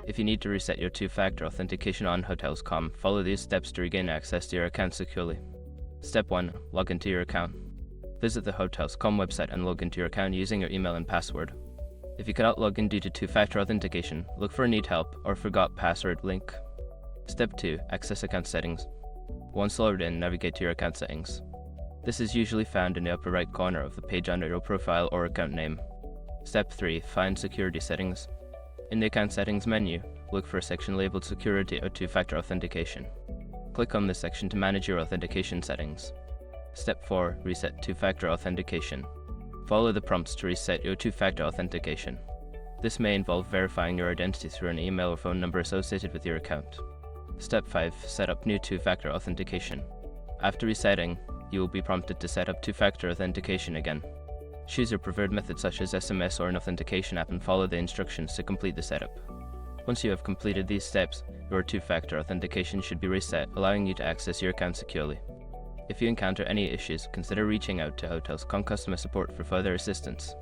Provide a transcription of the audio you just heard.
If you need to reset your two-factor authentication on Hotels.com, follow these steps to regain access to your account securely. Step 1. Log into your account. Visit the Hotels.com website and log into your account using your email and password. If you cannot log in due to two-factor authentication, look for Need Help or Forgot Password link. Step 2. Access account settings. Once logged in, navigate to your account settings. This is usually found in the upper right corner of the page under your profile or account name. Step 3. Find security settings. In the account settings menu, look for a section labeled Security or Two-Factor Authentication. Click on this section to manage your authentication settings. Step 4. Reset two-factor authentication. Follow the prompts to reset your two-factor authentication. This may involve verifying your identity through an email or phone number associated with your account. Step 5. Set up new two-factor authentication. After resetting, you will be prompted to set up two-factor authentication again. Choose your preferred method such as SMS or an authentication app and follow the instructions to complete the setup. Once you have completed these steps, your two-factor authentication should be reset, allowing you to access your account securely. If you encounter any issues, consider reaching out to Hotels.com customer support for further assistance.